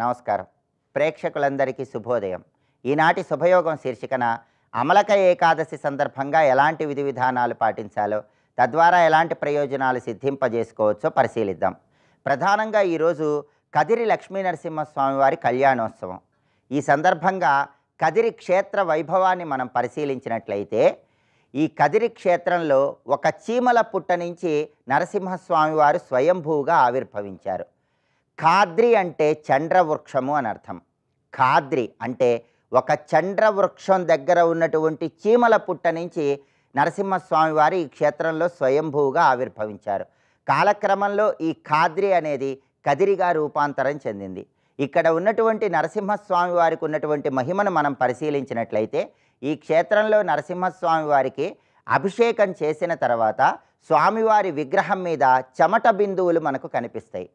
నమస్కారం. ప్రేక్షకులందరికీ శుభోదయం. ఈనాటి శుభయోగం శీర్షికన అమలక ఏకాదశి సందర్భంగా ఎలాంటి విధి విధానాలు పాటించాలో, తద్వారా ఎలాంటి ప్రయోజనాలు సిద్ధింపజేసుకోవచ్చో పరిశీలిద్దాం. ప్రధానంగా ఈరోజు కదిరి లక్ష్మీనరసింహస్వామి వారి కళ్యాణోత్సవం. ఈ సందర్భంగా కదిరి క్షేత్ర వైభవాన్ని మనం పరిశీలించినట్లయితే, ఈ కదిరి క్షేత్రంలో ఒక చీమల పుట్ట నుంచి నరసింహస్వామి వారు స్వయంభూగా ఆవిర్భవించారు. ఖాద్రి అంటే చండ్రవృక్షము అని అర్థం. ఖాద్రి అంటే ఒక చండ్రవృక్షం దగ్గర ఉన్నటువంటి చీమల పుట్ట నుంచి నరసింహస్వామి వారు ఈ క్షేత్రంలో స్వయంభూగా ఆవిర్భవించారు. కాలక్రమంలో ఈ ఖాద్రి అనేది కదిరిగా రూపాంతరం చెందింది. ఇక్కడ ఉన్నటువంటి నరసింహస్వామి వారికి ఉన్నటువంటి మహిమను మనం పరిశీలించినట్లయితే, ఈ క్షేత్రంలో నరసింహస్వామి వారికి అభిషేకం చేసిన తర్వాత స్వామివారి విగ్రహం మీద చెమట బిందువులు మనకు కనిపిస్తాయి.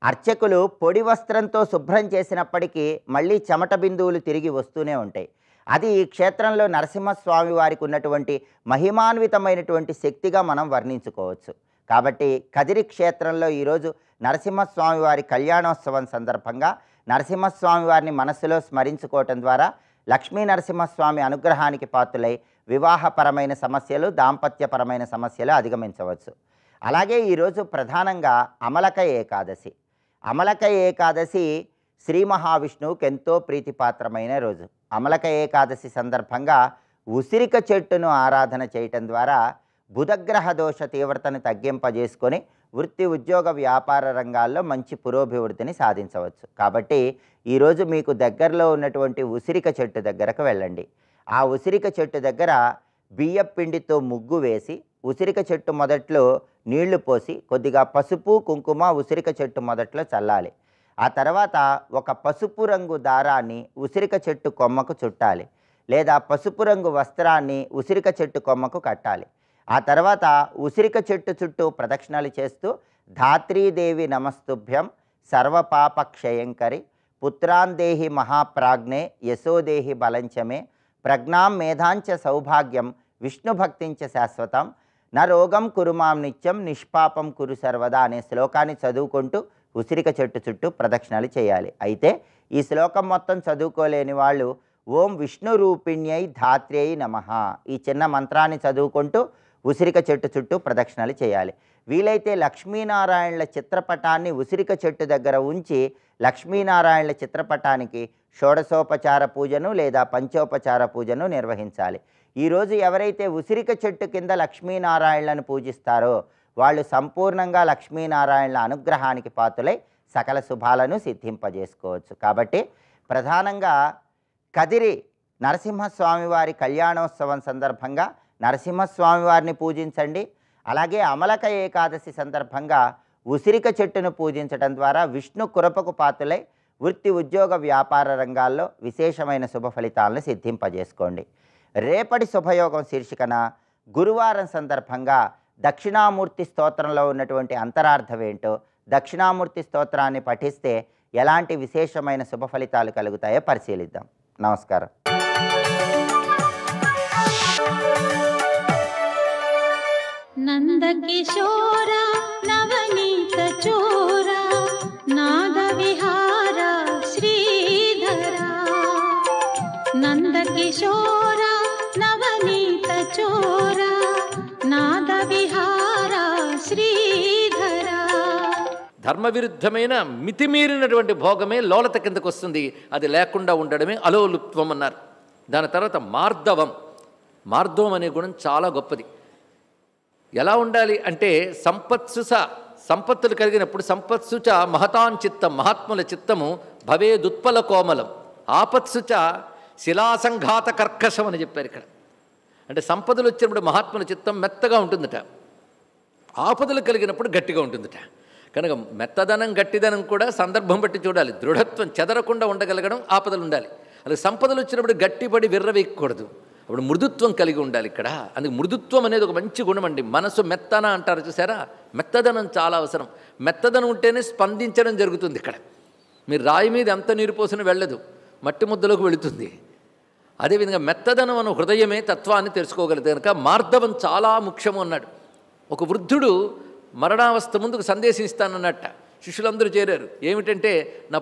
అర్చకులు పొడి వస్త్రంతో శుభ్రం చేసినప్పటికీ మళ్ళీ చెమట బిందువులు తిరిగి వస్తూనే ఉంటాయి. అది ఈ క్షేత్రంలో నరసింహస్వామి వారికి ఉన్నటువంటి మహిమాన్వితమైనటువంటి శక్తిగా మనం వర్ణించుకోవచ్చు. కాబట్టి కదిరి క్షేత్రంలో ఈరోజు నరసింహస్వామి వారి కళ్యాణోత్సవం సందర్భంగా నరసింహస్వామి వారిని మనస్సులో స్మరించుకోవటం ద్వారా లక్ష్మీ నరసింహస్వామి అనుగ్రహానికి పాత్రులై వివాహపరమైన సమస్యలు, దాంపత్యపరమైన సమస్యలు అధిగమించవచ్చు. అలాగే ఈరోజు ప్రధానంగా అమలక ఏకాదశి. అమలక ఏకాదశి శ్రీ మహావిష్ణువుకి ఎంతో ప్రీతిపాత్రమైన రోజు. అమలక ఏకాదశి సందర్భంగా ఉసిరిక చెట్టును ఆరాధన చేయటం ద్వారా బుధగ్రహ దోష తీవ్రతను తగ్గింపజేసుకొని వృత్తి, ఉద్యోగ, వ్యాపార రంగాల్లో మంచి పురోభివృద్ధిని సాధించవచ్చు. కాబట్టి ఈరోజు మీకు దగ్గరలో ఉన్నటువంటి ఉసిరిక చెట్టు దగ్గరకు వెళ్ళండి. ఆ ఉసిరిక చెట్టు దగ్గర బియ్యం పిండితో ముగ్గు వేసి ఉసిరిక చెట్టు మొదట్లో నీళ్లు పోసి కొద్దిగా పసుపు, కుంకుమ ఉసిరిక చెట్టు మొదట్లో చల్లాలి. ఆ తర్వాత ఒక పసుపు రంగు దారాన్ని ఉసిరిక చెట్టు కొమ్మకు చుట్టాలి, లేదా పసుపు రంగు వస్త్రాన్ని ఉసిరిక చెట్టు కొమ్మకు కట్టాలి. ఆ తర్వాత ఉసిరిక చెట్టు చుట్టూ ప్రదక్షిణలు చేస్తూ ధాత్రీదేవి నమస్తుభ్యం సర్వపాప క్షయంకరి పుత్రాందేహి మహాప్రాజ్ఞే యశోదేహి బలంచమే ప్రజ్ఞాం మేధాంచ సౌభాగ్యం విష్ణుభక్తించ శాశ్వతం నా రోగం కురుమాం నిత్యం నిష్పాపం కురు సర్వదా అనే శ్లోకాన్ని చదువుకుంటూ ఉసిరిక చెట్టు చుట్టూ ప్రదక్షిణలు చేయాలి. అయితే ఈ శ్లోకం మొత్తం చదువుకోలేని వాళ్ళు ఓం విష్ణు రూపిణ్యై ధాత్ర్యై నమః ఈ చిన్న మంత్రాన్ని చదువుకుంటూ ఉసిరిక చెట్టు చుట్టూ ప్రదక్షిణలు చేయాలి. వీలైతే లక్ష్మీనారాయణల చిత్రపటాన్ని ఉసిరిక చెట్టు దగ్గర ఉంచి లక్ష్మీనారాయణల చిత్రపటానికి షోడశోపచార పూజను లేదా పంచోపచార పూజను నిర్వహించాలి. ఈరోజు ఎవరైతే ఉసిరిక చెట్టు కింద లక్ష్మీనారాయణలను పూజిస్తారో వాళ్ళు సంపూర్ణంగా లక్ష్మీనారాయణల అనుగ్రహానికి పాత్రులై సకల శుభాలను సిద్ధింపజేసుకోవచ్చు. కాబట్టి ప్రధానంగా కదిరి నరసింహస్వామి వారి కళ్యాణోత్సవం సందర్భంగా నరసింహస్వామి వారిని పూజించండి. అలాగే అమలక ఏకాదశి సందర్భంగా ఉసిరిక చెట్టును పూజించడం ద్వారా విష్ణు కృపకు పాత్రులై వృత్తి, ఉద్యోగ, వ్యాపార రంగాల్లో విశేషమైన శుభ ఫలితాలను సిద్ధింపజేసుకోండి. రేపటి శుభయోగం శీర్షికన గురువారం సందర్భంగా దక్షిణామూర్తి స్తోత్రంలో ఉన్నటువంటి అంతరార్థం ఏంటో, దక్షిణామూర్తి స్తోత్రాన్ని పఠిస్తే ఎలాంటి విశేషమైన శుభ ఫలితాలు కలుగుతాయో పరిశీలిద్దాం. నమస్కారం. నందకిశోర నవనీత చోర నాద విహార శ్రీధర నందకిశోర నవనీత చోర నాద విహార శ్రీధర. ధర్మవిరుద్ధమైన మితిమీరినటువంటి భోగమే లోలత కిందకు వస్తుంది. అది లేకుండా ఉండడమే అలోలుప్త్వం అన్నారు. దాని తర్వాత మార్దవం. మార్దవం అనే గుణం చాలా గొప్పది. ఎలా ఉండాలి అంటే సంపత్సుస, సంపత్తులు కలిగినప్పుడు సంపత్సుచ మహతాన్ చిత్తం, మహాత్ముల చిత్తము భవేదుత్పల కోమలం ఆపత్సుచ శిలాసంఘాత కర్కశం అని చెప్పారు ఇక్కడ. అంటే సంపదలు వచ్చినప్పుడు మహాత్ముల చిత్తం మెత్తగా ఉంటుందట, ఆపదలు కలిగినప్పుడు గట్టిగా ఉంటుందట. కనుక మెత్తదనం, గట్టిదనం కూడా సందర్భం బట్టి చూడాలి. దృఢత్వం చెదరకుండా ఉండగలగడం ఆపదలు ఉండాలి. అలాగే సంపదలు వచ్చినప్పుడు గట్టిపడి విర్రవేయకూడదు, అప్పుడు మృదుత్వం కలిగి ఉండాలి ఇక్కడ. అందుకు మృదుత్వం అనేది ఒక మంచి గుణం అండి. మనసు మెత్తన అంటారు చూసారా, మెత్తదనం చాలా అవసరం. మెత్తదనం ఉంటేనే స్పందించడం జరుగుతుంది ఇక్కడ. మీరు రాయి మీద ఎంత నీరు పోసినా వెళ్ళదు, మట్టి ముద్దలోకి వెళుతుంది. అదేవిధంగా మెత్తదనం అన్న హృదయమే తత్వాన్ని తెలుసుకోగలుగుతుంది. కనుక మార్దవం చాలా ముఖ్యము అన్నాడు. ఒక వృద్ధుడు మరణావస్థ ముందుకు సందేశం ఇస్తానన్నట్ట. శిష్యులందరూ చేరారు. ఏమిటంటే, నా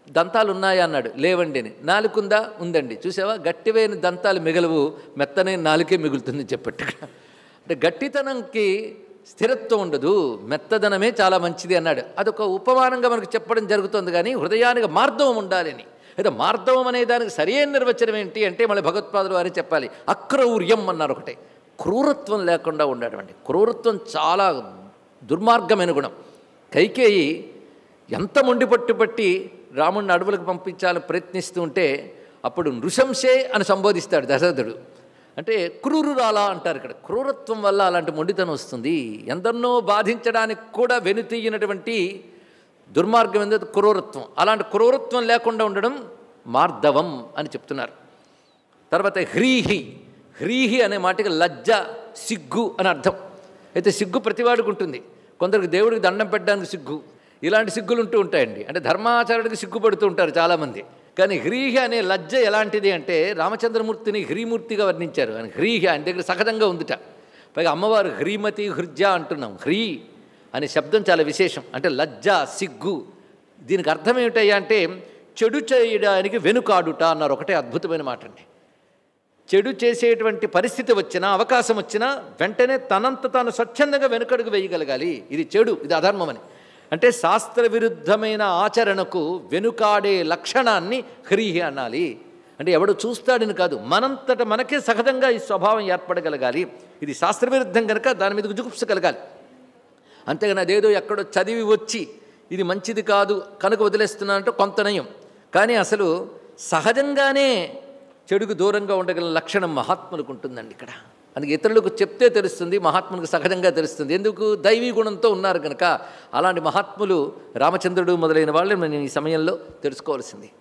దంతాలు ఉన్నాయా అన్నాడు. లేవండి అని. నాలుకుందా? ఉందండి. చూసావా, గట్టివైన దంతాలు మిగలవు, మెత్తనైన నాలుకే మిగులుతుంది చెప్పట్టుగా. అంటే గట్టితనంకి స్థిరత్వం ఉండదు, మెత్తదనమే చాలా మంచిది అన్నాడు. అదొక ఉపమానంగా మనకు చెప్పడం జరుగుతుంది. కానీ హృదయానికి మార్దవం ఉండాలి అని. అయితే మార్దవం అనే దానికి సరైన నిర్వచనం ఏంటి అంటే మళ్ళీ భగవత్పాదులు వారే చెప్పాలి. అక్రౌర్యం అన్నారు ఒకటే, క్రూరత్వం లేకుండా ఉండడం అండి. క్రూరత్వం చాలా దుర్మార్గమైన గుణం. కైకేయి ఎంత మొండి పట్టుబట్టి రాముడిని అడవులకు పంపించాలని ప్రయత్నిస్తూ ఉంటే అప్పుడు నృశంసే అని సంబోధిస్తాడు దశరథుడు. అంటే క్రూరురాలా అంటారు ఇక్కడ. క్రూరత్వం వల్ల అలాంటి మొండితనం వస్తుంది. ఎందరినో బాధించడానికి కూడా వెనుతీయనటువంటి దుర్మార్గం ఏంటంటే క్రూరత్వం. అలాంటి క్రూరత్వం లేకుండా ఉండడం మార్దవం అని చెప్తున్నారు. తర్వాత హ్రీహి. హ్రీహి అనే మాటకి లజ్జ, సిగ్గు అని అర్థం. అయితే సిగ్గు ప్రతివాడికి ఉంటుంది. కొందరికి దేవుడికి దండం పెట్టడానికి సిగ్గు, ఇలాంటి సిగ్గులు ఉంటూ ఉంటాయండి. అంటే ధర్మాచరణకి సిగ్గుపడుతూ ఉంటారు చాలామంది. కానీ హ్రీహి అనే లజ్జ ఎలాంటిది అంటే రామచంద్రమూర్తిని హ్రీమూర్తిగా వర్ణించారు. అని హ్రీహి ఆయన దగ్గర సహజంగా ఉందిట. పైగా అమ్మవారు హ్రీమతి హృజ అంటున్నాం. హ్రీ అనే శబ్దం చాలా విశేషం. అంటే లజ్జ, సిగ్గు. దీనికి అర్థం ఏమిటయ్యా అంటే చెడు చేయడానికి వెనుకాడుట అన్నారు. ఒకటే అద్భుతమైన మాట అండి. చెడు చేసేటువంటి పరిస్థితి వచ్చినా, అవకాశం వచ్చినా వెంటనే తనంత తాను స్వచ్ఛందంగా వెనుకడుగు వేయగలగాలి. ఇది చెడు, ఇది అధర్మం అని. అంటే శాస్త్ర విరుద్ధమైన ఆచరణకు వెనుకాడే లక్షణాన్ని హ్రీహి అనాలి. అంటే ఎవడు చూస్తాడని కాదు, మనంతట మనకే సహజంగా ఈ స్వభావం ఏర్పడగలగాలి. ఇది శాస్త్రవిరుద్ధం కనుక దాని మీదకు జుగుప్సగలగాలి. అంతేగాని అదేదో ఎక్కడో చదివి వచ్చి ఇది మంచిది కాదు కనుక వదిలేస్తున్నానంటే కొంత నయం. కానీ అసలు సహజంగానే చెడుకు దూరంగా ఉండగల లక్షణం మహాత్ములకు ఉంటుందండి ఇక్కడ. అందుకే ఇతరులకు చెప్తే తెలుస్తుంది, మహాత్ములకు సహజంగా తెలుస్తుంది. ఎందుకు? దైవీ గుణంతో ఉన్నారు కనుక. అలాంటి మహాత్ములు రామచంద్రుడు మొదలైన వాళ్ళు నేను ఈ సమయంలో తెలుసుకోవాల్సింది.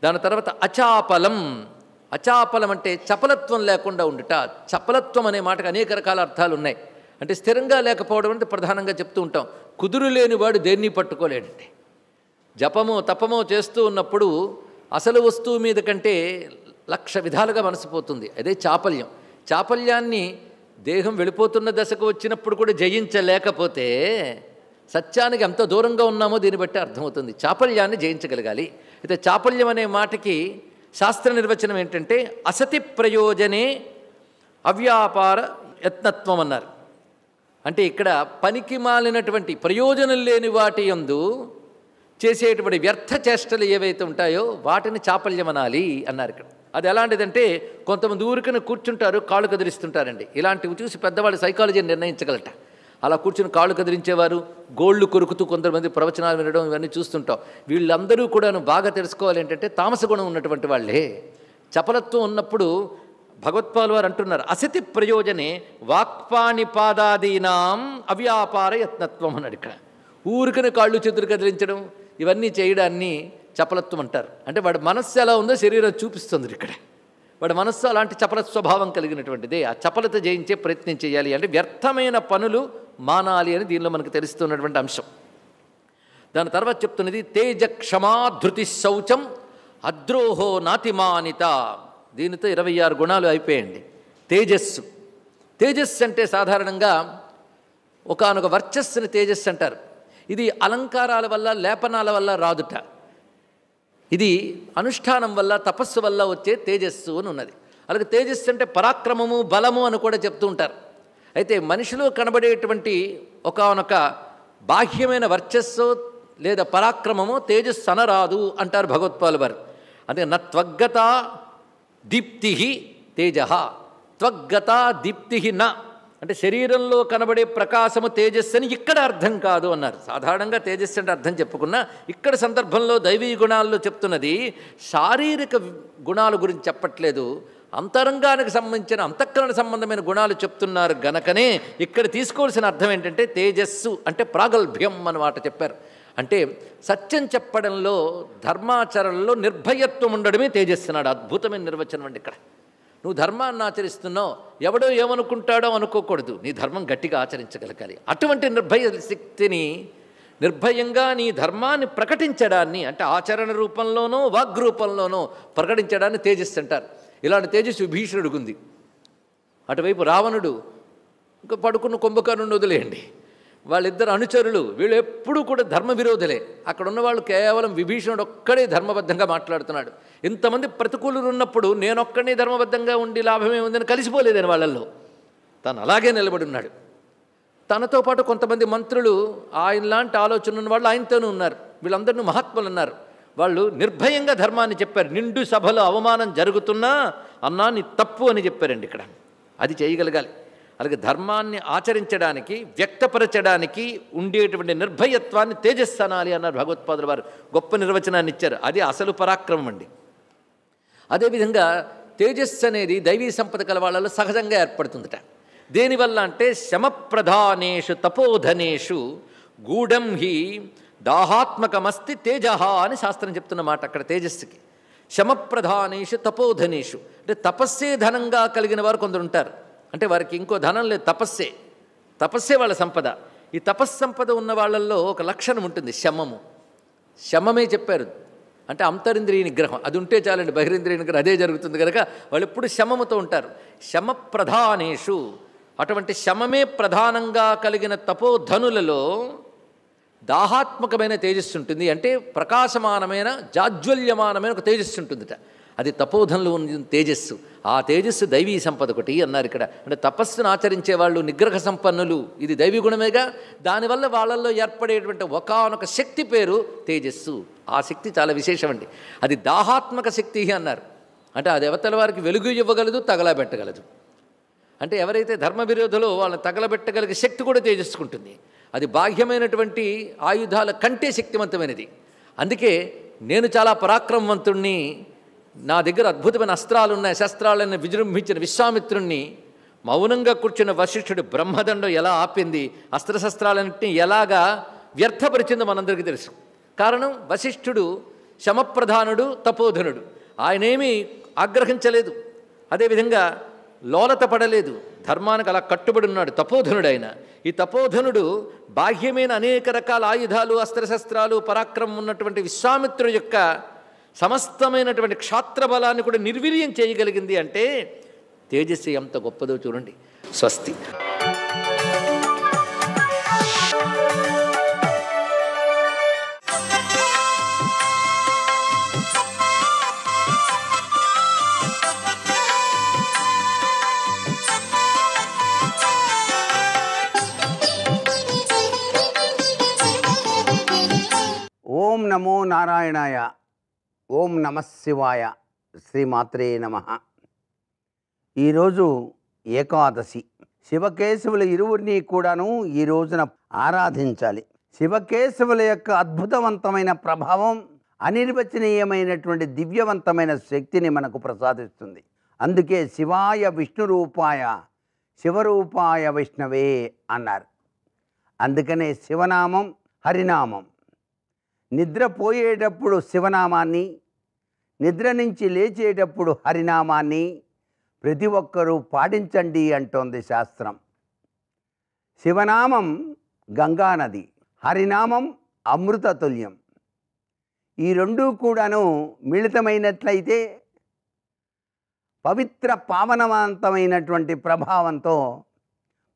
దాని తర్వాత అచాపలం. అచాపలం అంటే చపలత్వం లేకుండా ఉండుట. చపలత్వం అనే మాటకు అనేక రకాల అర్థాలు ఉన్నాయి. అంటే స్థిరంగా లేకపోవడం అంటే ప్రధానంగా చెప్తూ ఉంటాం. కుదురు లేనివాడు దేన్ని పట్టుకోలేడండి. జపమో తపమో చేస్తూ ఉన్నప్పుడు అసలు వస్తువు మీద కంటే 1,00,000 విధాలుగా మనసిపోతుంది. అదే చాపల్యం. చాపల్యాన్ని దేహం వెళ్ళిపోతున్న దశకు వచ్చినప్పుడు కూడా జయించలేకపోతే సత్యానికి ఎంత దూరంగా ఉన్నామో దీన్ని బట్టి అర్థమవుతుంది. చాపల్యాన్ని జయించగలగాలి. అయితే చాపల్యం అనే మాటకి శాస్త్ర నిర్వచనం ఏంటంటే అసతి ప్రయోజనే అవ్యాపార యత్నత్వం అన్నారు. అంటే ఇక్కడ పనికి మాలినటువంటి ప్రయోజనం లేని వాటి యందు చేసేటువంటి వ్యర్థ చేష్టలు ఏవైతే ఉంటాయో వాటిని చాపల్యం అనాలి అన్నారు ఇక్కడ. అది ఎలాంటిదంటే కొంతమంది ఊరికనే కూర్చుంటారు, కాళ్ళు కదిలిస్తుంటారండి. ఇలాంటివి చూసి పెద్దవాళ్ళు సైకాలజీని నిర్ణయించగలట. అలా కూర్చుని కాళ్ళు కదిలించేవారు, గోళ్ళు కొరుకుతూ కొంతమంది ప్రవచనాలు వినడం ఇవన్నీ చూస్తుంటాం. వీళ్ళందరూ కూడా బాగా తెలుసుకోవాలి ఏంటంటే తామస గుణం ఉన్నటువంటి వాళ్ళే. చపలత్వం ఉన్నప్పుడు భగవత్పాల్ వారు అంటున్నారు అసతి ప్రయోజనే వాక్పాణిపాదాదీనాం అవ్యాపార యత్నత్వం అన్నాడు ఇక్కడ. ఊరికనే కాళ్ళు చేతులు కదిలించడం ఇవన్నీ చేయడాన్ని చపలత్వం అంటారు. అంటే వాడి మనస్సు ఎలా ఉందో శరీరం చూపిస్తుంది ఇక్కడ. వాడి మనస్సు అలాంటి చపల స్వభావం కలిగినటువంటిదే. ఆ చపలత జయించే ప్రయత్నం చేయాలి. అంటే వ్యర్థమైన పనులు మానాలి అని దీనిలో మనకు తెలుస్తున్నటువంటి అంశం. దాని తర్వాత చెప్తున్నది తేజ క్షమాధృతి శౌచం అద్రోహో నాతిమానిత. దీనితో 26 గుణాలు అయిపోయాయండి. తేజస్సు. తేజస్సు అంటే సాధారణంగా ఒకానొక వర్చస్సుని తేజస్సు అంటారు. ఇది అలంకారాల వల్ల లేపనాల వల్ల రాదుట. ఇది అనుష్ఠానం వల్ల తపస్సు వల్ల వచ్చే తేజస్సు అని ఉన్నది. అలాగే తేజస్సు అంటే పరాక్రమము బలము అని కూడా చెప్తూ ఉంటారు. అయితే మనిషిలో కనబడేటువంటి ఒకానొక బాహ్యమైన వర్చస్సు లేదా పరాక్రమము తేజస్సు అనరాదు అంటారు భగవత్పాల్ వారు. అదే నత్వగ్గత దీప్తి తేజ, త్వగ్గత దీప్తి న. అంటే శరీరంలో కనబడే ప్రకాశము తేజస్సు అని ఇక్కడ అర్థం కాదు అన్నారు. సాధారణంగా తేజస్సు అంటే అర్థం చెప్పుకున్నా ఇక్కడ సందర్భంలో దైవీ గుణాల్లో చెప్తున్నది శారీరక గుణాల గురించి చెప్పట్లేదు, అంతరంగానికి సంబంధించిన అంతఃకరణ సంబంధమైన గుణాలు చెప్తున్నారు గనకనే ఇక్కడ తీసుకోవాల్సిన అర్థం ఏంటంటే తేజస్సు అంటే ప్రాగల్భ్యం అన్నమాట చెప్పారు. అంటే సత్యం చెప్పడంలో ధర్మాచరణలో నిర్భయత్వం ఉండడమే తేజస్సు అన్నాడు. అద్భుతమైన నిర్వచనం అండి ఇక్కడ. నువ్వు ధర్మాన్ని ఆచరిస్తున్నావు, ఎవడో ఏమనుకుంటాడో అనుకోకూడదు, నీ ధర్మం గట్టిగా ఆచరించగలగాలి. అటువంటి నిర్భయ శక్తిని నిర్భయంగా నీ ధర్మాన్ని ప్రకటించడాన్ని అంటే ఆచరణ రూపంలోనో వాగ్రూపంలోనో ప్రకటించడాన్ని తేజస్సు అంటారు. ఇలాంటి తేజస్సు విభీషణుడికి ఉంది. అటువైపు రావణుడు ఇంకా పడుకున్న కుంభకర్ణుని వదిలేయండి. వాళ్ళిద్దరు అనుచరులు వీళ్ళు ఎప్పుడూ కూడా ధర్మ విరోధులే. అక్కడ ఉన్నవాళ్ళు కేవలం విభీషణుడు ఒక్కడే ధర్మబద్ధంగా మాట్లాడుతున్నాడు. ఇంతమంది ప్రతికూలులు ఉన్నప్పుడు నేనొక్కడే ధర్మబద్ధంగా ఉండి లాభమే ఉందని కలిసిపోలేదని వాళ్ళల్లో. తను అలాగే నిలబడి ఉన్నాడు. తనతో పాటు కొంతమంది మంత్రులు ఆయనలాంటి ఆలోచన ఉన్న వాళ్ళు ఆయనతోనూ ఉన్నారు. వీళ్ళందరినీ మహాత్ములు అన్నారు. వాళ్ళు నిర్భయంగా ధర్మాన్ని చెప్పారు. నిండు సభలో అవమానం జరుగుతున్నా అన్నా నీ తప్పు అని చెప్పారండి. ఇక్కడ అది చేయగలగాలి. అలాగే ధర్మాన్ని ఆచరించడానికి వ్యక్తపరచడానికి ఉండేటువంటి నిర్భయత్వాన్ని తేజస్సు అనాలి అన్నారు భగవత్పాదుల వారు. గొప్ప నిర్వచనాన్ని ఇచ్చారు. అది అసలు పరాక్రమం అండి. అదేవిధంగా తేజస్సు అనేది దైవీ సంపద కల వాళ్ళలో సహజంగా ఏర్పడుతుందట. దేనివల్ల అంటే శమప్రధానేషు తపోధనేషు గూఢం హి దాహాత్మకమస్తి తేజ అని శాస్త్రం చెప్తున్న మాట అక్కడ తేజస్సుకి. శమప్రధానేషు తపోధనేషు అంటే తపస్సే ధనంగా కలిగిన వారు కొందరు ఉంటారు. అంటే వారికి ఇంకో ధనం లేదు, తపస్సే వాళ్ళ సంపద. ఈ తపస్సంపద ఉన్న వాళ్ళల్లో ఒక లక్షణం ఉంటుంది, శమము. శమమే చెప్పారు అంటే అంతరింద్రియ నిగ్రహం. అది ఉంటే చాలండి, బహిరింద్రియ నిగ్రహం అదే జరుగుతుంది కనుక వాళ్ళు ఎప్పుడు శమముతో ఉంటారు. శమప్రధానేషు అటువంటి శమమే ప్రధానంగా కలిగిన తపోధనులలో దాహాత్మకమైన తేజస్సు ఉంటుంది. అంటే ప్రకాశమానమైన జాజ్వల్యమానమైన ఒక తేజస్సు ఉంటుందిట. అది తపోధనలో ఉన్న తేజస్సు. ఆ తేజస్సు దైవీ సంపద ఒకటి అన్నారు ఇక్కడ. అంటే తపస్సును ఆచరించే వాళ్ళు నిగ్రహ సంపన్నులు, ఇది దైవీ గుణమేగా. దానివల్ల వాళ్ళల్లో ఏర్పడేటువంటి ఒకానొక శక్తి పేరు తేజస్సు. ఆ శక్తి చాలా విశేషమండి. అది దాహాత్మక శక్తి అన్నారు. అంటే అది అవతల వారికి వెలుగు ఇవ్వగలదు, తగలబెట్టగలదు. అంటే ఎవరైతే ధర్మ విరోధులో వాళ్ళని తగలబెట్టగలిగే శక్తి కూడా తేజస్సుకుంటుంది. అది బాహ్యమైనటువంటి ఆయుధాల కంటే శక్తివంతమైనది. అందుకే నేను చాలా పరాక్రమవంతుణ్ణి, నా దగ్గర అద్భుతమైన అస్త్రాలు ఉన్నాయి, శస్త్రాలను విజృంభించిన విశ్వామిత్రుణ్ణి మౌనంగా కూర్చున్న వశిష్ఠుడు బ్రహ్మదండం ఎలా ఆపింది, అస్త్రశస్త్రాలన్నింటినీ ఎలాగా వ్యర్థపరిచిందో మనందరికీ తెలుసు. కారణం వశిష్ఠుడు శమప్రధానుడు, తపోధనుడు. ఆయనేమీ ఆగ్రహించలేదు, అదేవిధంగా లోలత పడలేదు, ధర్మానికి అలా కట్టుబడి ఉన్నాడు. తపోధనుడు ఆయన. ఈ తపోధనుడు బాహ్యమైన అనేక రకాల ఆయుధాలు, అస్త్రశస్త్రాలు, పరాక్రమం ఉన్నటువంటి విశ్వామిత్రుడి యొక్క సమస్తమైనటువంటి క్షాత్రబలాన్ని కూడా నిర్వీర్యం చేయగలిగింది. అంటే తేజస్సు ఎంత గొప్పదో చూడండి. స్వస్తి. ఓం నమో నారాయణాయ. ఓం నమః శివాయ. శ్రీమాత్రే నమః. ఈరోజు ఏకాదశి. శివకేశవుల ఇరువురిని కూడాను ఈ రోజున ఆరాధించాలి. శివకేశవుల యొక్క అద్భుతవంతమైన ప్రభావం అనిర్వచనీయమైనటువంటి దివ్యవంతమైన శక్తిని మనకు ప్రసాదిస్తుంది. అందుకే శివాయ విష్ణు రూపాయ శివరూపాయ విష్ణవే అన్నారు. అందుకనే శివనామం, హరినామం. నిద్రపోయేటప్పుడు శివనామాన్ని, నిద్ర నుంచి లేచేటప్పుడు హరినామాన్ని ప్రతి ఒక్కరూ పాటించండి అంటోంది శాస్త్రం. శివనామం గంగానది, హరినామం అమృతతుల్యం. ఈ రెండూ కూడాను మిళితమైనట్లయితే పవిత్ర పావనవంతమైనటువంటి ప్రభావంతో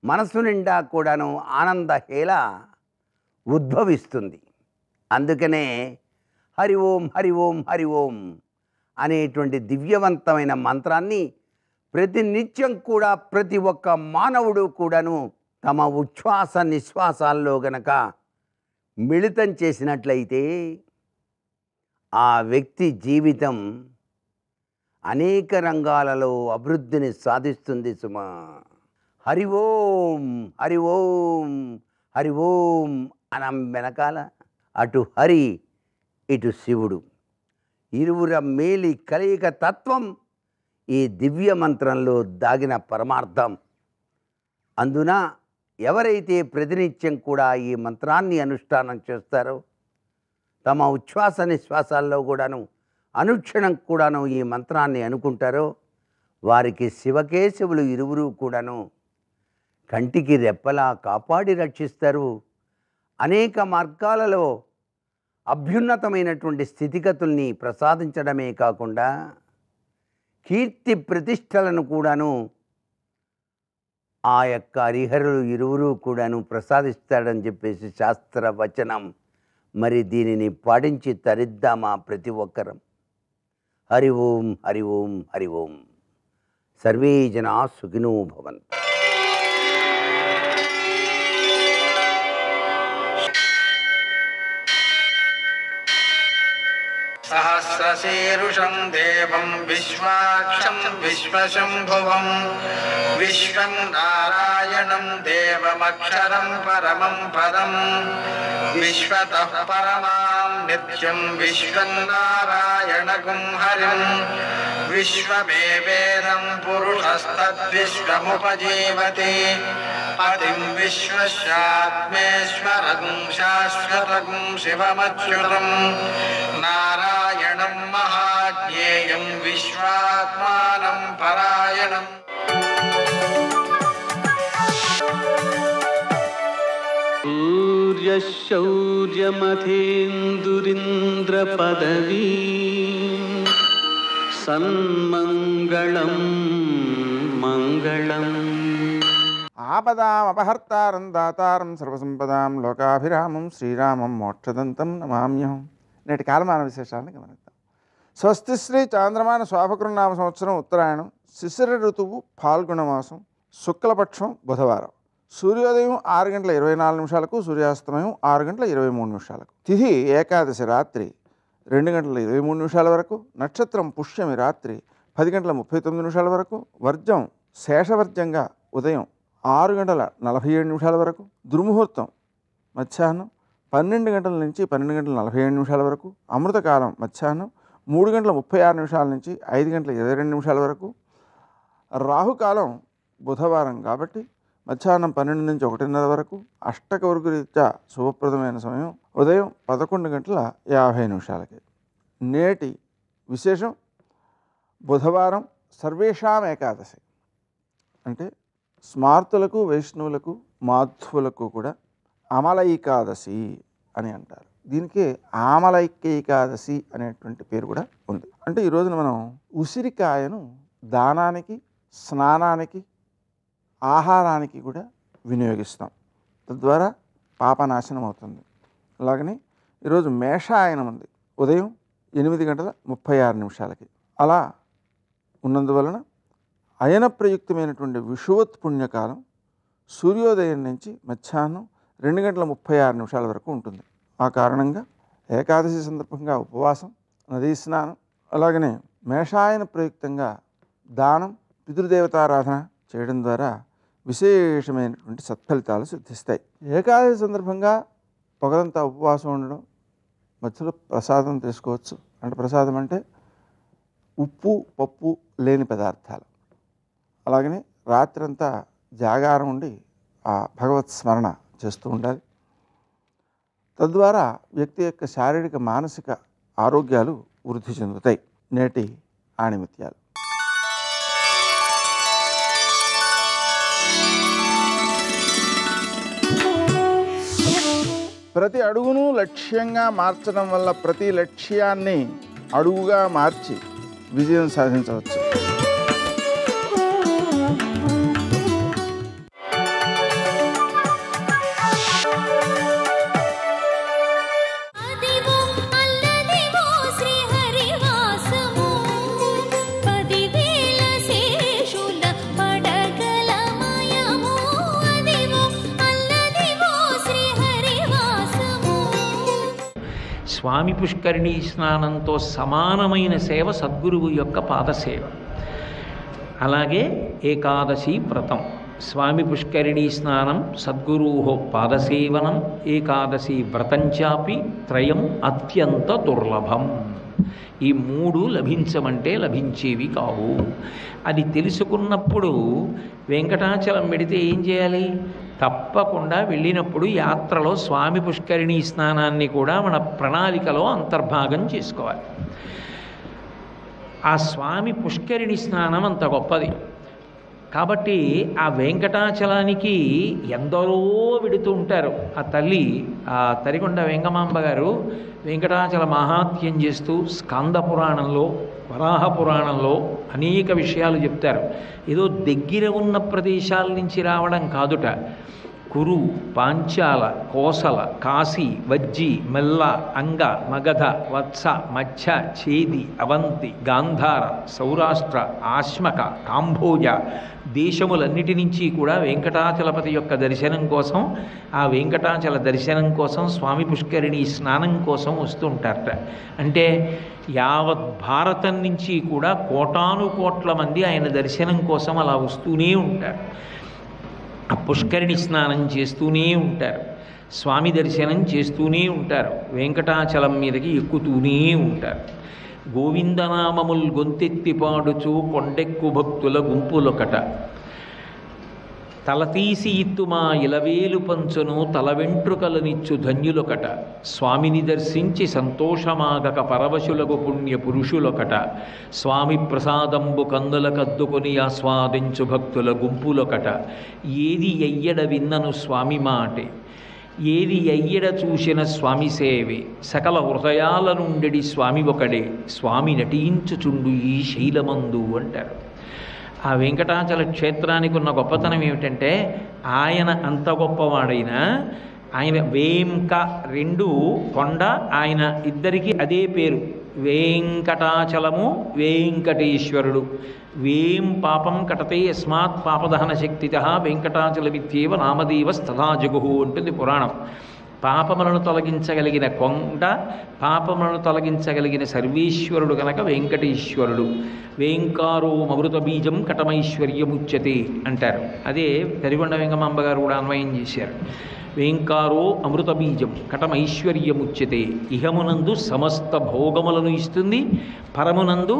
మనసు నిండా కూడాను ఆనందహేళ ఉద్భవిస్తుంది. అందుకనే హరి ఓం హరి ఓం హరి ఓం అనేటువంటి దివ్యవంతమైన మంత్రాన్ని ప్రతినిత్యం కూడా ప్రతి ఒక్క మానవుడు కూడాను తమ ఉచ్ఛ్వాస నిశ్వాసాల్లో గనక మిళితం చేసినట్లయితే ఆ వ్యక్తి జీవితం అనేక రంగాలలో అభివృద్ధిని సాధిస్తుంది సుమా. హరి ఓం హరి ఓం హరి ఓం అనం వెనకాల అటు హరి ఇటు శివుడు ఇరువుర మేలి కలయిక తత్వం ఈ దివ్య మంత్రంలో దాగిన పరమార్థం. అందున ఎవరైతే ప్రతినిత్యం కూడా ఈ మంత్రాన్ని అనుష్ఠానం చేస్తారో, తమ ఉచ్ఛ్వాస నిశ్వాసాల్లో కూడాను అనుక్షణం కూడాను ఈ మంత్రాన్ని అనుకుంటారో, వారికి శివకేశవులు ఇరువురు కూడాను కంటికి రెప్పలా కాపాడి రక్షిస్తారు. అనేక మార్గాలలో అభ్యున్నతమైనటువంటి స్థితిగతుల్ని ప్రసాదించడమే కాకుండా కీర్తి ప్రతిష్టలను కూడాను ఆ యొక్క హరిహరులు ఇరువురు కూడాను ప్రసాదిస్తాడని చెప్పేసి శాస్త్ర వచనం. మరి దీనిని పాటించి తరిద్దామా ప్రతి ఒక్కరం? హరి ఓం హరి ఓం హరి ఓం. సర్వే జనా సుఖినో భవంతు. సహస్రశీరుషం దేవం విశ్వాక్షం విశ్వశంభువం విశ్వం నారాయణం దేవమక్షరం పరమం పదం విశ్వతః పరమాం నిత్యం విశ్వం నారాయణగుం హరిం విశ్వమేవేదం పురుషస్తద్విశ్వముపజీవతి పతిం విశ్వస్యాత్మేశ్వరం శాశ్వతం శివమచ్యుతం నారాయణం మహాజ్ఞేయం విశ్వాత్మానం పరాయణం. సూర్యశౌర్యమథేందురింద్రపదవీ సన్మంగళం మంగళం. ఆపదామపహర్తారం దాతారం సర్వసంపదాం లోకాభిరామం శ్రీరామం మోక్షదంతం నమామ్యహం. నేటి కాలమాన విశేషాలను గమనిద్దాం. స్వస్తి శ్రీ చాంద్రమాన శోభకృన్నామ సంవత్సరం ఉత్తరాయణం, శిశిర ఋతువు ఫాల్గుణ మాసం, శుక్లపక్షం బుధవారం. సూర్యోదయం 6:24 సూర్యాస్తమయం 6:23. తిథి ఏకాదశి రాత్రి 2:23 వరకు. నక్షత్రం పుష్యమి రాత్రి 10:39 వరకు. వర్జం శేషవర్జంగా ఉదయం 6:47 వరకు. దుర్ముహూర్తం మధ్యాహ్నం 12 గంటల నుంచి 12:47 వరకు. అమృతకాలం మధ్యాహ్నం 3:36 నుంచి 5:22 వరకు. రాహుకాలం బుధవారం కాబట్టి మధ్యాహ్నం 12 నుంచి 1:30 వరకు. అష్టక వర్గరీత్యా శుభప్రదమైన సమయం ఉదయం 11:50. నేటి విశేషం బుధవారం సర్వేషాం ఏకాదశి. అంటే స్మార్తులకు, వైష్ణవులకు, మాధ్వులకు కూడా అమలైకాదశి అని అంటారు. దీనికి ఆమలైక్యేకాదశి అనేటువంటి పేరు కూడా ఉంది. అంటే ఈ రోజున మనం ఉసిరికాయను దానానికి, స్నానానికి, ఆహారానికి కూడా వినియోగిస్తాం. తద్వారా పాపనాశనం అవుతుంది. అలాగని ఈరోజు మేషాయనం ఉంది ఉదయం 8:36. అలా ఉన్నందువలన అయన ప్రయుక్తమైనటువంటి విషువత్ పుణ్యకాలం సూర్యోదయం నుంచి మధ్యాహ్నం 2:36 వరకు ఉంటుంది. ఆ కారణంగా ఏకాదశి సందర్భంగా ఉపవాసం, నదీ స్నానం, అలాగనే మేషాయన ప్రయుక్తంగా దానం, పితృదేవతారాధన చేయడం ద్వారా విశేషమైనటువంటి సత్ఫలితాలు సిద్ధిస్తాయి. ఏకాదశి సందర్భంగా పగలంతా ఉపవాసం ఉండడం, మధ్యలో ప్రసాదం తీసుకోవచ్చు. అంటే ప్రసాదం అంటే ఉప్పు పప్పు లేని పదార్థాలు. అలాగనే రాత్రంతా జాగారం ఉండి ఆ భగవత్ స్మరణ చేస్తూ ఉండాలి. తద్వారా వ్యక్తి యొక్క శారీరక మానసిక ఆరోగ్యాలు వృద్ధి చెందుతాయి. నేటి ఆణిముత్యాలు. ప్రతి అడుగును లక్ష్యంగా మార్చడం వల్ల ప్రతి లక్ష్యాన్ని అడుగుగా మార్చి విజయం సాధించవచ్చు. స్వామి పుష్కరిణీ స్నానంతో సమానమైన సేవ సద్గురువు యొక్క పాదసేవ. అలాగే ఏకాదశి వ్రతం, స్వామి పుష్కరిణీ స్నానం, సద్గురో పాదసేవనం, ఏకాదశి వ్రతంచాపి త్రయం అత్యంత దుర్లభం. ఈ మూడు లభించమంటే లభించేవి కావు. అది తెలుసుకున్నప్పుడు వెంకటాచలం పెడితే ఏం చేయాలి? తప్పకుండా వెళ్ళినప్పుడు యాత్రలో స్వామి పుష్కరిణీ స్నానాన్ని కూడా మన ప్రణాళికలో అంతర్భాగం చేసుకోవాలి. ఆ స్వామి పుష్కరిణి స్నానం అంత గొప్పది. కాబట్టి ఆ వెంకటాచలానికి ఎందరో వెడుతూ ఉంటారు. ఆ తల్లి, ఆ తరికొండ వెంగమాంబ గారు వెంకటాచల మహాత్యం చేస్తూ స్కంద పురాణంలో, వరాహ పురాణంలో అనేక విషయాలు చెప్తారు. ఏదో దగ్గర ఉన్న ప్రదేశాల నుంచి రావడం కాదుట. కురు, పాంచాల, కోసల, కాశీ, వజ్జి, మెల్ల, అంగ, మగధ, వత్స, మత్స్య, చేది, అవంతి, గాంధార, సౌరాష్ట్ర, ఆశ్మక, కాంభోజ దేశములన్నిటి నుంచి కూడా వెంకటాచలపతి యొక్క దర్శనం కోసం, ఆ వెంకటాచల దర్శనం కోసం, స్వామి పుష్కరిణి స్నానం కోసం వస్తూ ఉంటారట. అంటే యావత్ భారతం నుంచి కూడా కోటాను కోట్ల మంది ఆయన దర్శనం కోసం అలా వస్తూనే ఉంటారు. ఆ పుష్కరిణి స్నానం చేస్తూనే ఉంటారు, స్వామి దర్శనం చేస్తూనే ఉంటారు, వెంకటాచలం మీదకి ఎక్కుతూనే ఉంటారు. గోవిందనామముల్ గొంతెత్తి పాడుచు కొండెక్కు భక్తుల గుంపులొకట, తలతీసి ఇత్తుమా ఇలవేలు పంచును తల వెంట్రుకలనిచ్చు ధన్యులొకట, స్వామిని దర్శించి సంతోషమాగక పరవశులకు పుణ్య పురుషులొకట, స్వామి ప్రసాదంబు కందుల కద్దుకొని ఆస్వాదించు భక్తుల గుంపులొకట, ఏది ఎయ్యడ విన్నను స్వామి మాటే, ఏది ఎయ్యడ చూసిన స్వామి సేవే, సకల హృదయాల నుండి స్వామి ఒకడే, స్వామి నటించుచుండు ఈ శైలమందు అంటారు. ఆ వెంకటాచల క్షేత్రానికి ఉన్న గొప్పతనం ఏమిటంటే, ఆయన అంత గొప్పవాడైనా, ఆయన వేంక రెండు కొండ, ఆయన ఇద్దరికి అదే పేరు, వెంకటాచలము వెంకటేశ్వరుడు. వేం పాపం కటతే యస్మాత్ పాపదహన శక్తిత వెంకటాచలమిత్యేవ నామదేవస్తథా జగుహు అంటుంది పురాణం. పాపములను తొలగించగలిగిన కొండ, పాపములను తొలగించగలిగిన సర్వేశ్వరుడు కనుక వెంకటేశ్వరుడు. వేంకారో అమృత బీజం కటమైశ్వర్యముచ్యతే అంటారు. అదే తరిగొండ వెంగమాంబ గారు కూడా అన్వయం చేశారు. వేంకారో అమృత బీజం కటమైశ్వర్యముచ్యతే, ఇహమునందు సమస్త భోగములను ఇస్తుంది, పరమునందు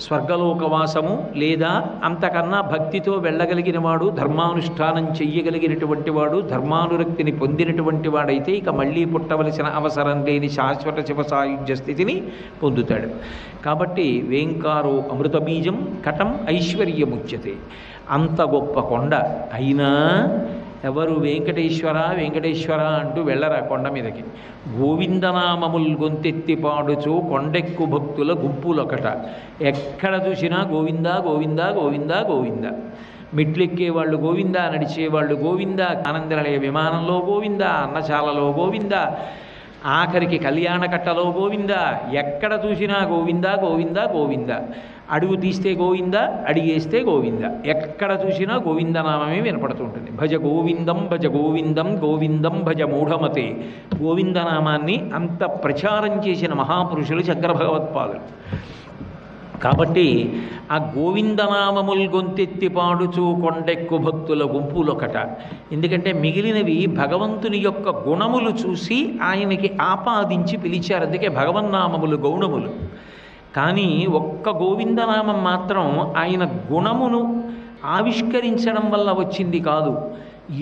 స్వర్గలోకవాసము లేదా అంతకన్నా భక్తితో వెళ్ళగలిగిన వాడు, ధర్మానుష్ఠానం చెయ్యగలిగినటువంటి వాడు, ధర్మానురక్తిని పొందినటువంటి వాడైతే ఇక మళ్ళీ పుట్టవలసిన అవసరం లేని శాశ్వత శివ సాయుధ్య స్థితిని పొందుతాడు. కాబట్టి వేంకారో అమృత బీజం కటం ఐశ్వర్యముచ్యతే. అంత గొప్ప కొండ అయినా ఎవరు వెంకటేశ్వర వెంకటేశ్వర అంటూ వెళ్ళరా కొండ మీదకి. గోవిందనామముల్ గొంతెత్తి పాడుచు కొండెక్కు భక్తుల గుంపులొకట, ఎక్కడ చూసినా గోవింద గోవింద గోవింద గోవింద. మెట్లెక్కేవాళ్ళు గోవింద, నడిచేవాళ్ళు గోవింద, ఆనందనిలయ విమానంలో గోవింద, అన్నశాలలో గోవింద, ఆఖరికి కళ్యాణకట్టలో గోవింద, ఎక్కడ చూసినా గోవింద గోవింద గోవింద. అడుగు తీస్తే గోవింద, అడిగేస్తే గోవింద, ఎక్కడ చూసినా గోవిందనామమే వినపడుతూ ఉంటుంది. భజ గోవిందం భజ గోవిందం గోవిందం భజ మూఢమతే. గోవిందనామాన్ని అంత ప్రచారం చేసిన మహాపురుషులు శంకర భగవత్పాదులు. కాబట్టి ఆ గోవిందనామముల్ గొంతెత్తి పాడుచు కొండెక్కు భక్తుల గుంపులొకట. ఎందుకంటే మిగిలినవి భగవంతుని యొక్క గుణములు చూసి ఆయనకి ఆపాదించి పిలిచారు, అందుకే భగవన్నామములు గౌణములు. కానీ ఒక్క గోవిందనామం మాత్రం ఆయన గుణమును ఆవిష్కరించడం వల్ల వచ్చింది కాదు.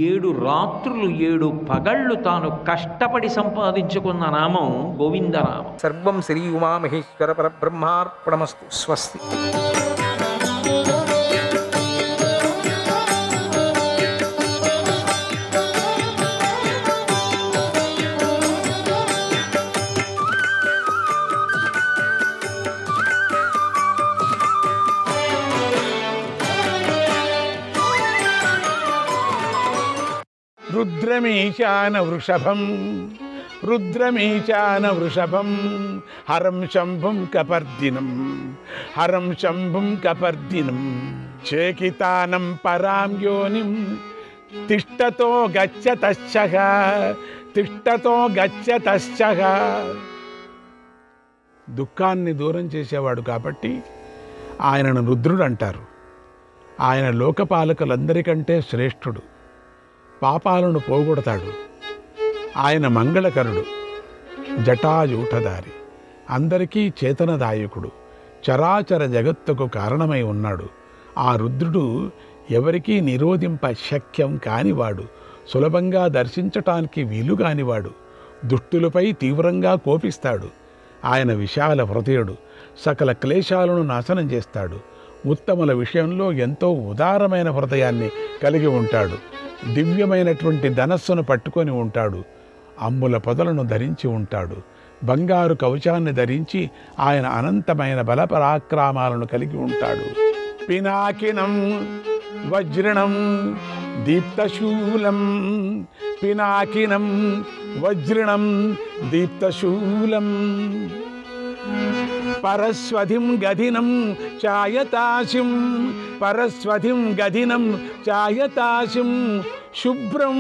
7 రాత్రులు 7 పగళ్ళు తాను కష్టపడి సంపాదించుకున్న నామం గోవిందనామం. సర్వం శ్రీ ఉమామహేశ్వర పరబ్రహ్మార్పణమస్తు. స్వస్తి. రుద్రమీశాన వృషభం రుద్రమీశాన వృషభం హరం శంభుం కపర్దినం హరం శంభుం కపర్దినం చేకితానం పరాం యోనిం తిష్టతో గచ్చతశ్చః తిష్టతో గచ్చతశ్చః. దుఃఖాన్ని దూరం చేసేవాడు కాబట్టి ఆయనను రుద్రుడు అంటారు. ఆయన లోకపాలకులందరికంటే శ్రేష్ఠుడు, పాపాలను పోగొడతాడు. ఆయన మంగళకరుడు, జటాయూఠధారి, అందరికీ చేతనదాయకుడు, చరాచర జగత్తుకు కారణమై ఉన్నాడు. ఆ రుద్రుడు ఎవరికీ నిరోధింప శక్యం కానివాడు, సులభంగా దర్శించటానికి వీలుగానివాడు, దుష్టులపై తీవ్రంగా కోపిస్తాడు. ఆయన విశాల హృదయుడు, సకల క్లేశాలను నాశనం చేస్తాడు. ఉత్తముల విషయంలో ఎంతో ఉదారమైన హృదయాన్ని కలిగి ఉంటాడు. దివ్యమైనటువంటి ధనస్సును పట్టుకొని ఉంటాడు. అమ్ముల పొదలను ధరించి ఉంటాడు. బంగారు కవచాన్ని ధరించి ఆయన అనంతమైన బలపరాక్రమాలను కలిగి ఉంటాడు. పినాకినం వజ్రణం దీప్తశూలం, పినాకినం వజ్రణం దీప్తశూలం, పరస్వధిం గదినం ఛాయతాశిం, పరస్వధిం గదినం ఛాయతాశిం, శుభ్రం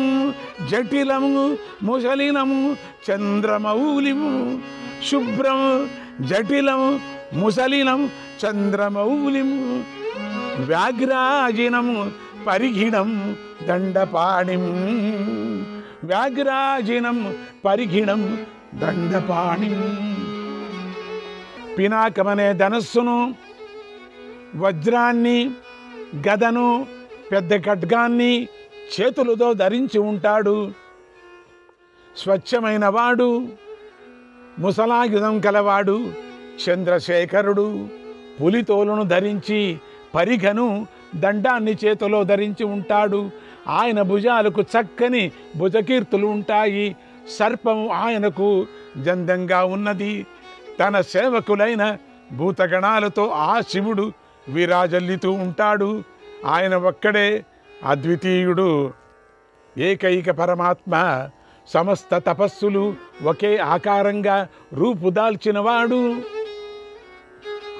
జటిలం ముసలినం చంద్రమౌలిం, శుభ్రం జటిలం ముసలినం చంద్రమౌలిం, వ్యాఘ్రాజినం పరిఘిణం దండపాణిం, వ్యాఘ్రాజినం పరిఘిణం దండపాణిం. పినాకమనే ధనస్సును, వజ్రాన్ని, గదను, పెద్ద ఖడ్గాన్ని చేతులతో ధరించి ఉంటాడు. స్వచ్ఛమైన వాడు, ముసలాయుధం కలవాడు, చంద్రశేఖరుడు. పులితోలును ధరించి, పరిఘను దండాన్ని చేతిలో ధరించి ఉంటాడు. ఆయన భుజాలకు చక్కని భుజకీర్తులు ఉంటాయి. సర్పం ఆయనకు జందంగా ఉన్నది. తన సేవకులైన భూతగణాలతో ఆ శివుడు విరాజల్లుతూ ఉంటాడు. ఆయన ఒక్కడే అద్వితీయుడు, ఏకైక పరమాత్మ. సమస్త తపస్సులు ఒకే ఆకారంగా రూపుదాల్చినవాడు.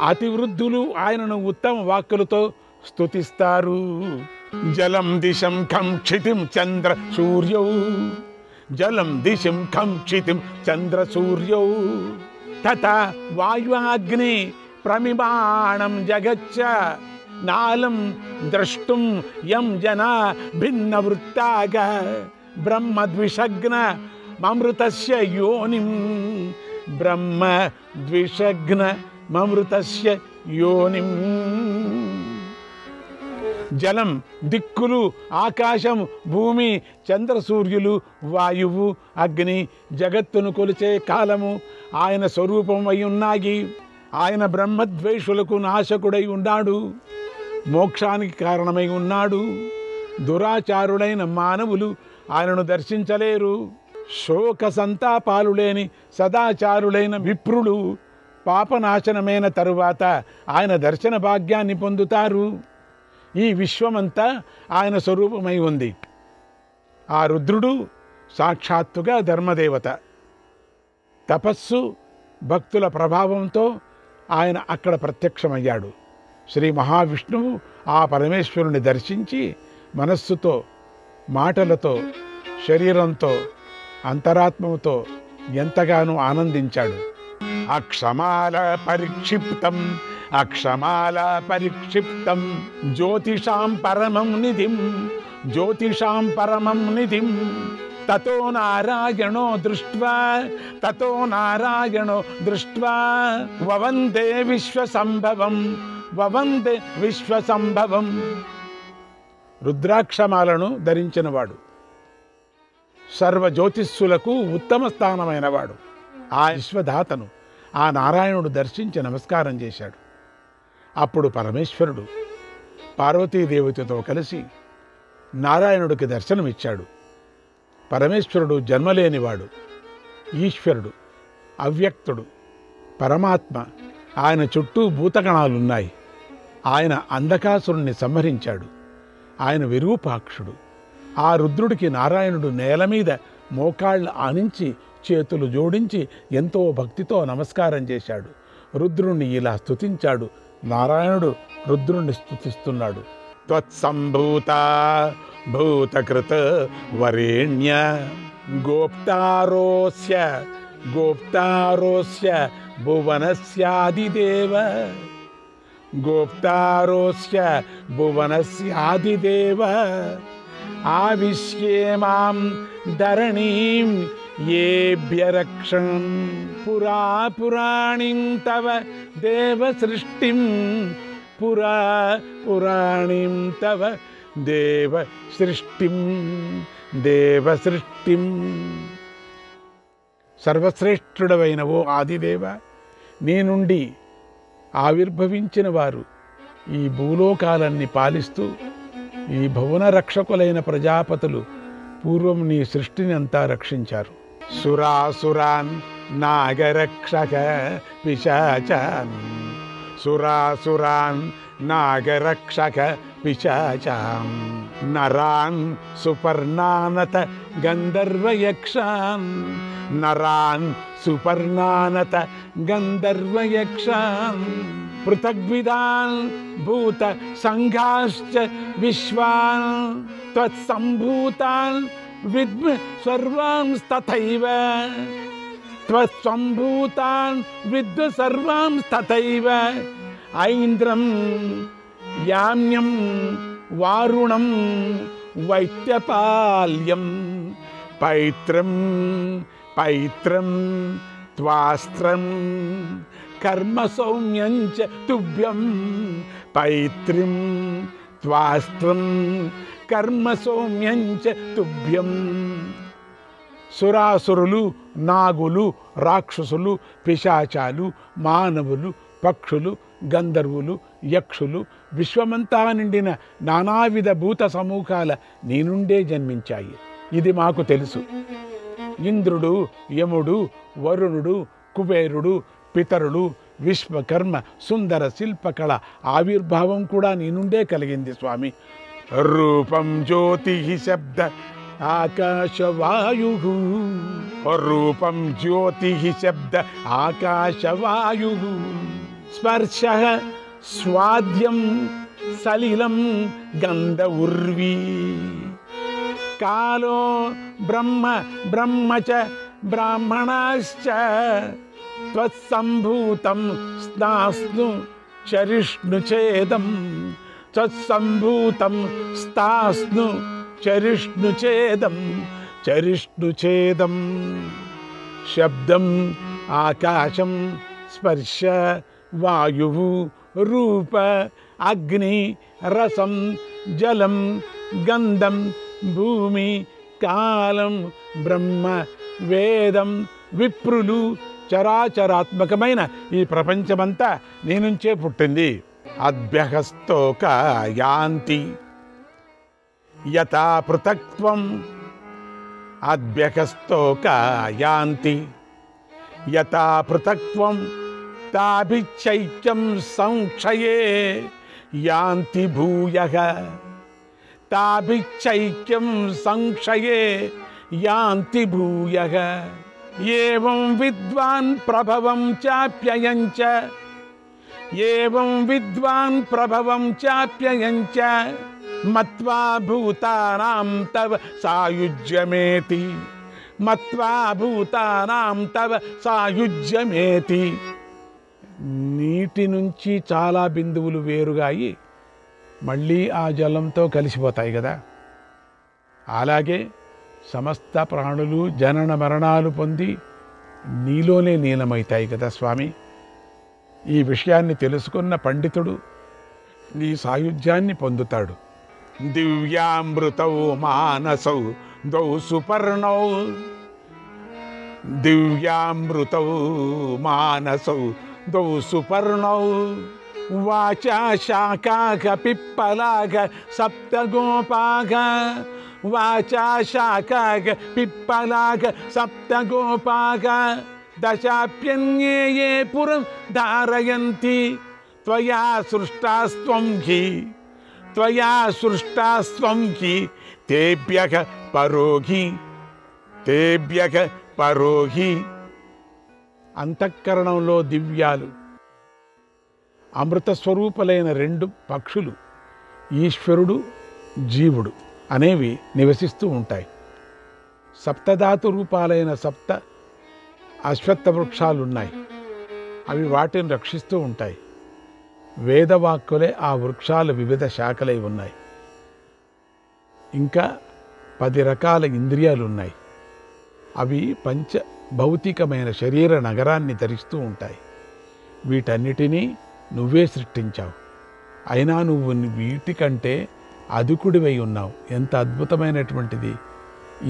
అతివృద్ధులు ఆయనను ఉత్తమ వాక్కులతో స్తుతిస్తారు. జలం దిశం ఖం క్షితిం చంద్ర సూర్యౌ, జలం దిశం ఖం క్షితిం చంద్ర సూర్యౌ, తథా వాయువాగ్ని ప్రమిమాణం జగచ్చ నాలం ద్రష్టుం యం జనా భిన్న వృత్తాగ బ్రహ్మ ద్విషగ్న మమృతస్య యోనిం, బ్రహ్మ ద్విషగ్న మమృతస్య యోనిం. జలం దిక్కులు, ఆకాశం, భూమి, చంద్ర సూర్యులు, వాయువు, అగ్ని జగత్తును కొలిచే కాలము ఆయన స్వరూపం అయి ఉన్నాయి. ఆయన బ్రహ్మద్వేషులకు నాశకుడై ఉన్నాడు. మోక్షానికి కారణమై ఉన్నాడు. దురాచారుడైన మానవులు ఆయనను దర్శించలేరు. శోక సంతాపాలు లేని సదాచారులైన విప్రులు పాపనాశనమైన తరువాత ఆయన దర్శన భాగ్యాన్ని పొందుతారు. ఈ విశ్వమంతా ఆయన స్వరూపమై ఉంది. ఆ రుద్రుడు సాక్షాత్తుగా ధర్మదేవత. తపస్సు, భక్తుల ప్రభావంతో ఆయన అక్కడ ప్రత్యక్షమయ్యాడు. శ్రీ మహావిష్ణువు ఆ పరమేశ్వరుని దర్శించి మనస్సుతో, మాటలతో, శరీరంతో, అంతరాత్మతో ఎంతగానో ఆనందించాడు. అక్షమాల పరిక్షిప్తం, అక్షమాల పరిక్షిప్తం, జ్యోతిషాం పరమం నిధిం, జ్యోతిషాం పరమం నిధిం, తతో నారాయణో దృష్ట్వా, తతో నారాయణో దృష్ట్వా వవందే విశ్వసంభవం, వవందే విశ్వసంభవం. రుద్రాక్షమాలను ధరించినవాడు, సర్వ జ్యోతిస్సులకు ఉత్తమ స్థానమైనవాడు. ఆ విశ్వదాతను ఆ నారాయణుడు దర్శించి నమస్కారం చేశాడు. అప్పుడు పరమేశ్వరుడు పార్వతీదేవితో కలిసి నారాయణుడికి దర్శనమిచ్చాడు. పరమేశ్వరుడు జన్మలేనివాడు, ఈశ్వరుడు, అవ్యక్తుడు, పరమాత్మ. ఆయన చుట్టూ భూతగణాలున్నాయి. ఆయన అంధకాసురుణ్ణి సంహరించాడు. ఆయన విరూపాక్షుడు. ఆ రుద్రుడికి నారాయణుడు నేల మీద మోకాళ్ళు ఆనించి చేతులు జోడించి ఎంతో భక్తితో నమస్కారం చేశాడు. రుద్రుణ్ణి ఇలా స్తుతించాడు. నారాయణుడు రుద్రుణ్ణి స్తుతిస్తున్నాడు. త్వత్సంభూత భూతకృత వరేణ్య గోప్తారోస్య, గోప్తారోస్య భువనస్యాదిదేవ, గోప్తారోస్య భువనస్యాదిదేవ, ఆవిశ్యేమాం ధరణీం ఏభ్య రక్షం, పురా పురాణిం తవ దేవ సృష్టిం, పురా పురాణిం తవ దేవ సృష్టిం, దేవ సృష్టిం. సర్వశ్రేష్ఠుడవైన ఓ ఆదిదేవ, నీ నుండి ఆవిర్భవించిన వారు ఈ భూలోకాలన్నీ పాలిస్తూ ఈ భువన రక్షకులైన ప్రజాపతులు పూర్వం నీ సృష్టిని అంతా రక్షించారు. సురాసురాన్ నాగరక్షక పిశాచాన్, సురాసురాన్ నాగరక్షక పిశాచాన్, నరాన్ సుపర్ణానత గంధర్వయక్షాన్, నరాన్ సుపర్ణానత గంధర్వయక్షాన్, పృథగ్విదాన్ భూత సంఘాశ్చ విశ్వాన్ త్వత్సంభూతాన్ విద్మ సర్వాంస్తథైవ, త్వత్సంభూతాన్ విద్మ సర్వాంస్తథైవ, ఐంద్రం యామ్యం వారుణం వైత్యపాల్యం, పైత్రం పైత్రం త్వాస్త్రం కర్మ సౌమ్యం చ తుభ్యం, పైత్రిం త్వాస్త్రం కర్మ సౌమ్యం చ తుభ్యం. సురాసురులు, నాగులు, రాక్షసులు, పిశాచాలు, మానవులు, పక్షులు, గంధర్వులు, యక్షులు, విశ్వమంతా నిండిన నానావిధ భూత సమూహాల నీ నుండే జన్మించాయి. ఇది మాకు తెలుసు. ఇంద్రుడు, యముడు, వరుణుడు, కుబేరుడు, పితరులు, విశ్వకర్మ, సుందర శిల్పకళ ఆవిర్భావం కూడా నీ నుండే కలిగింది స్వామి. రూపం జ్యోతి శబ్ద ఆకాశవాయు, రూపం జ్యోతి శబ్ద ఆకాశవాయు, స్పర్శ స్వాద్యం సలిలం గంధ ఉర్వీ, కాలో బ్రహ్మ బ్రహ్మ చ బ్రాహ్మణాశ్చ త్వత్సంభూతం స్నాస్ను చరిష్ణుచేదం, త్వత్సంభూతం స్తాస్ను చరిష్ణుచేదం, చరిష్ణుచేదం. శబ్దం ఆకాశం, స్పర్శ వాయువు, రూప అగ్ని, రసం జలం, గంధం భూమి, కాలం బ్రహ్మ, వేదం విప్రులు, చరాచరాత్మకమైన ఈ ప్రపంచమంతా నీ నుంచే పుట్టింది. అభ్యహస్తోక యాంతి యథా పృథక్త్వం, అభ్యహస్తోక యాంతి యథా పృథక్త్వం, తాభిచ్చైక్యం సంక్షయే యాంతి భూయః, తాభిచ్చైక్యం సంక్షయే యాంతి భూయః. ఏవం విద్వాన్ ప్రభవం చాప్యయం చ, ఏవం విద్వాన్ ప్రభవం చాప్యయం చ, మత్వా భూతానాం తవ సాయుజ్యమేతి, మత్వా భూతానాం తవ సాయుజ్యమేతి. నీటి నుంచి చాలా బిందువులు వేరుగా అయి మళ్ళీ ఆ జలంతో కలిసిపోతాయి కదా, అలాగే సమస్త ప్రాణులు జనన మరణాలు పొంది నీలోనే లీనమవుతాయి కదా స్వామి. ఈ విషయాన్ని తెలుసుకున్న పండితుడు నీ సాయుధ్యాన్ని పొందుతాడు. దివ్యామృతౌ మానసౌ దౌ సుపర్ణౌ, దివ్యామృతౌ మానసౌ దౌ సుపర్ణౌ, వాచా శాఖాక పిప్పలాక సప్తగోపాక, వాచా శాఖాక పిప్పలాక సప్తగోపాక, దశాప్యన్యే యే పురం ధారయంతి, త్వయా సృష్టాస్త్వం హి, త్వయా సృష్టాస్త్వం హి, తేభ్యః పరోహి, తేభ్యః పరోహి. అంతఃకరణంలో దివ్యాలు, అమృత స్వరూపులైన రెండు పక్షులు, ఈశ్వరుడు జీవుడు అనేవి నివసిస్తూ ఉంటాయి. సప్తధాతు రూపాలైన సప్త అశ్వత్థ వృక్షాలున్నాయి, అవి వాటిని రక్షిస్తూ ఉంటాయి. వేదవాక్కులే ఆ వృక్షాల వివిధ శాఖలై ఉన్నాయి. ఇంకా 10 రకాల ఇంద్రియాలు ఉన్నాయి, అవి పంచ భౌతికమైన శరీర నగరాన్ని ధరిస్తూ ఉంటాయి. వీటన్నిటినీ నువ్వే సృష్టించావు, అయినా నువ్వు వీటికంటే అధికుడివై ఉన్నావు. ఎంత అద్భుతమైనటువంటిది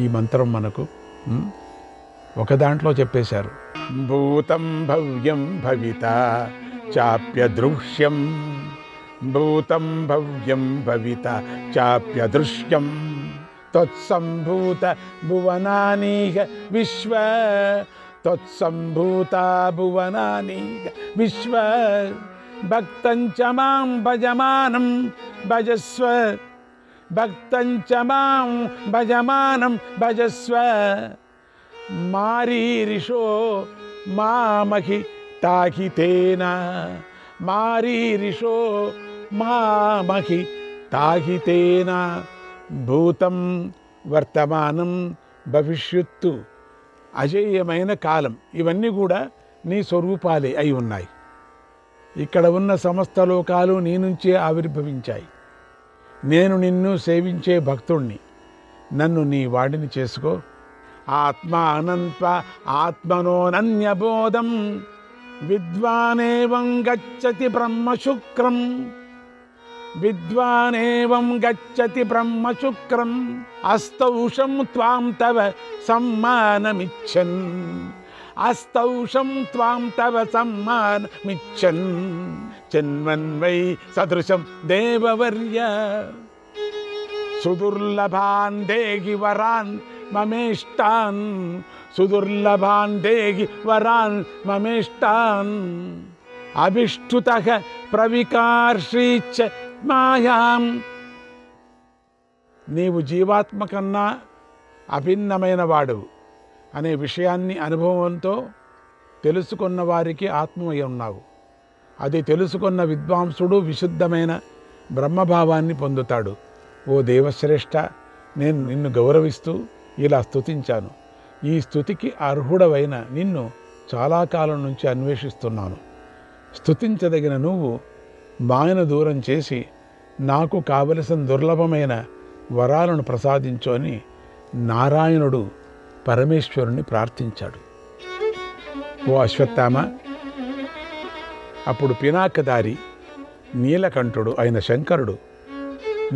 ఈ మంత్రం మనకు. ఒక దాంట్లో చెప్పేశారు, భూతం భవ్యం భవిత చాప్య దృశ్యం, భూతం భవ్యం భవిత చాప్యదృశ్యం తత్సంభూత భువనానీహ విశ్వ తత్సంభూత భువనానీహ విశ్వ భక్తం చ మాం భజమానం భజస్వ భక్తం చ మాం భజమానం భజస్వ మారీరిషో మామహి తాహితేన మారీరిషో మామహి తాహితేన భూతం వర్తమానం భవిష్యత్తు అజేయమైన కాలం ఇవన్నీ కూడా నీ స్వరూపాలే అయి ఉన్నాయి. ఇక్కడ ఉన్న సమస్త లోకాలు నీ నుంచే ఆవిర్భవించాయి. నేను నిన్ను సేవించే భక్తుణ్ణి, నన్ను నీ వాడిని చేసుకో. ఆత్మానంత్వ ఆత్మనోనన్యబోధం విద్వానేవం గచ్చతి బ్రహ్మశుక్రం విద్వానేవం గచ్చతి బ్రహ్మశుక్రం అస్తౌషం త్వాం తవ సమ్మానమిచ్చన్ అస్తౌషం త్వాం తవ సమ్మానమిచ్చన్ చిన్మన్వై సదృశం దేవవర్య సుదుర్లభాన్ దేహి వరాన్ మమేష్టాన్ సుదుర్లభాన్ దేహి వరాన్ మమేష్టాన్ అభిష్టుతః ప్రవికార్షీచ్చ మాయాం. నీవు జీవాత్మ కన్నా అభిన్నమైన వాడు అనే విషయాన్ని అనుభవంతో తెలుసుకున్న వారికి ఆత్మమై ఉన్నావు. అది తెలుసుకున్న విద్వాంసుడు విశుద్ధమైన బ్రహ్మభావాన్ని పొందుతాడు. ఓ దేవశ్రేష్ఠ, నేను నిన్ను గౌరవిస్తూ ఇలా స్తుతించాను. ఈ స్తుతికి అర్హుడవైన నిన్ను చాలా కాలం నుంచి అన్వేషిస్తున్నాను. స్తుతించదగిన నువ్వు మాయను దూరం చేసి నాకు కావలసిన దుర్లభమైన వరాలను ప్రసాదించు అని నారాయణుడు పరమేశ్వరుని ప్రార్థించాడు. ఓ అశ్వత్థామ, అప్పుడు పినాకదారి నీలకంఠుడు అయిన శంకరుడు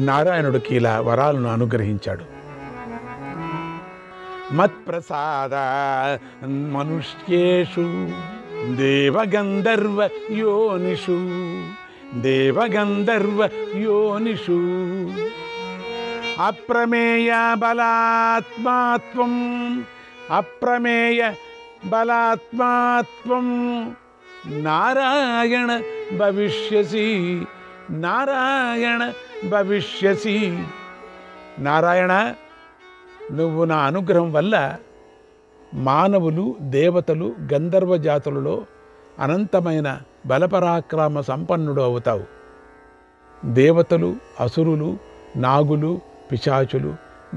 నారాయణుడికి ఇలా వరాలను అనుగ్రహించాడు. మత్ప్రసాద మనుష్యేషు దేవగంధర్వ యోనిషు దేవగంధర్వ యోనిషు అప్రమేయ బలాత్మాత్వం అప్రమేయ బలాత్మాత్వం నారాయణ భవిష్యసి నారాయణ భవిష్యసి. నారాయణ, నువ్వు నా అనుగ్రహం వల్ల మానవులు, దేవతలు, గంధర్వ జాతులలో అనంతమైన బలపరాక్రమ సంపన్నుడు అవుతావు. దేవతలు, అసురులు, నాగులు, పిశాచులు,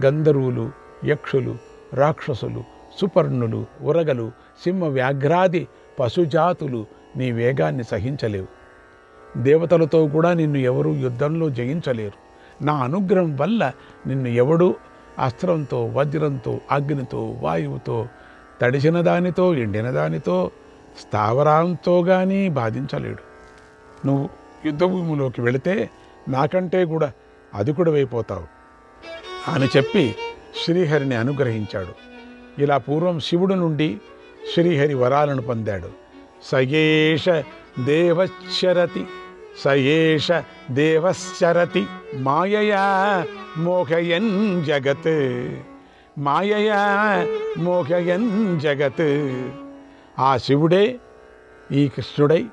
గంధర్వులు, యక్షులు, రాక్షసులు, సుపర్ణులు, ఉరగలు, సింహ వ్యాఘ్రాది పశుజాతులు నీ వేగాన్ని సహించలేవు. దేవతలతో కూడా నిన్ను ఎవరూ యుద్ధంలో జయించలేరు. నా అనుగ్రహం వల్ల నిన్ను ఎవడూ అస్త్రంతో, వజ్రంతో, అగ్నితో, వాయువుతో, తడిసిన దానితో, ఎండిన దానితో, స్థావరాంతో కానీ బాధించలేడు. నువ్వు యుద్ధభూమిలోకి వెళితే నాకంటే కూడా అధికుడవైపోతావు అని చెప్పి శ్రీహరిని అనుగ్రహించాడు. ఇలా పూర్వం శివుడు నుండి శ్రీహరి వరాలను పొందాడు. సయేష దేవశ్చరతి సయేష దేవశ్చరతి మాయయా మోహయన్ జగత్ మాయయా మోహయన్ జగత్. ఆ శివుడే ఈ కృష్ణుడై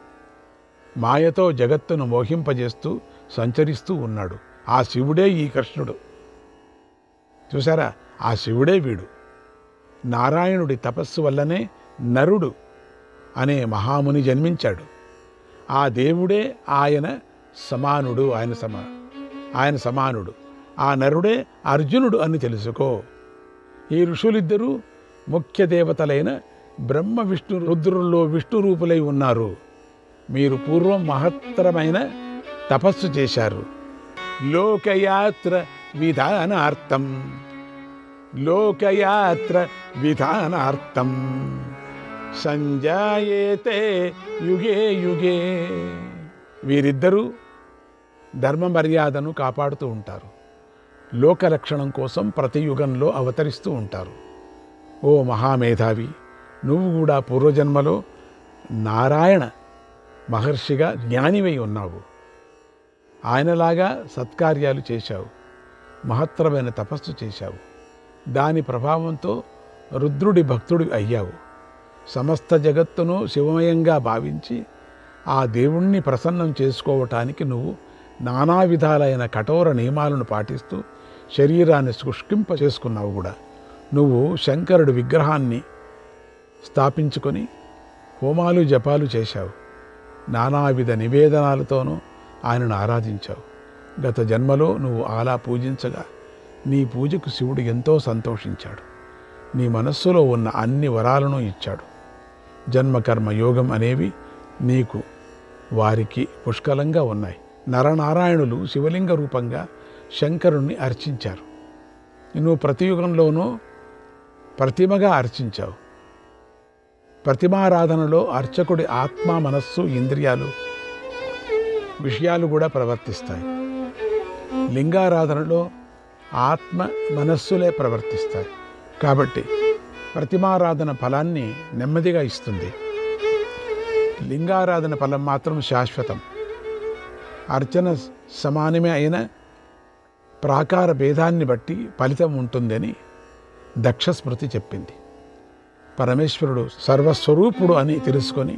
మాయతో జగత్తును మోహింపజేస్తూ సంచరిస్తూ ఉన్నాడు. ఆ శివుడే ఈ కృష్ణుడు. చూసారా, ఆ శివుడే వీడు. నారాయణుడి తపస్సు వల్లనే నరుడు అనే మహాముని జన్మించాడు. ఆ దేవుడే ఆయన సమానుడు, ఆయన సమానుడు. ఆ నరుడే అర్జునుడు అని తెలుసుకో. ఈ ఋషులిద్దరూ ముఖ్య దేవతలైన బ్రహ్మ విష్ణు రుద్రుల్లో విష్ణు రూపులై ఉన్నారు. మీరు పూర్వం మహత్తరమైన తపస్సు చేశారు. లోకయాత్ర విధానార్థం లోకయాత్ర విధానార్థం సంజాయేతే యుగే యుగే. వీరిద్దరూ ధర్మ మర్యాదను కాపాడుతూ ఉంటారు. లోకరక్షణం కోసం ప్రతి యుగంలో అవతరిస్తూ ఉంటారు. ఓ మహామేధావి, నువ్వు కూడా పూర్వజన్మలో నారాయణ మహర్షిగా జ్ఞానివై ఉన్నావు. ఆయనలాగా సత్కార్యాలు చేశావు, మహత్తరమైన తపస్సు చేశావు. దాని ప్రభావంతో రుద్రుడి భక్తుడి అయ్యావు. సమస్త జగత్తును శివమయంగా భావించి ఆ దేవుణ్ణి ప్రసన్నం చేసుకోవటానికి నువ్వు నానా విధాలైన కఠోర నియమాలను పాటిస్తూ శరీరాన్ని శుష్కింప చేసుకున్నావు కూడా. నువ్వు శంకరుడి విగ్రహాన్ని స్థాపించుకొని హోమాలు జపాలు చేశావు. నానావిధ నివేదనాలతోనూ ఆయనను ఆరాధించావు. గత జన్మలో నువ్వు అలా పూజించగా నీ పూజకు శివుడు ఎంతో సంతోషించాడు. నీ మనస్సులో ఉన్న అన్ని వరాలను ఇచ్చాడు. జన్మకర్మ యోగం అనేవి నీకు వారికి పుష్కలంగా ఉన్నాయి. నరనారాయణులు శివలింగ రూపంగా శంకరుణ్ణి అర్చించారు. నువ్వు ప్రతి యుగంలోనూ ప్రతిమగా అర్చించావు. ప్రతిమారాధనలో అర్చకుడి ఆత్మ, మనస్సు, ఇంద్రియాలు, విషయాలు కూడా ప్రవర్తిస్తాయి. లింగారాధనలో ఆత్మ, మనస్సులే ప్రవర్తిస్తాయి. కాబట్టి ప్రతిమారాధన ఫలాన్ని నెమ్మదిగా ఇస్తుంది. లింగారాధన ఫలం మాత్రం శాశ్వతం. అర్చన సమానమే అయిన ప్రాకార భేదాన్ని బట్టి ఫలితం ఉంటుందని దక్షస్మృతి చెప్పింది. పరమేశ్వరుడు సర్వస్వరూపుడు అని తెలుసుకొని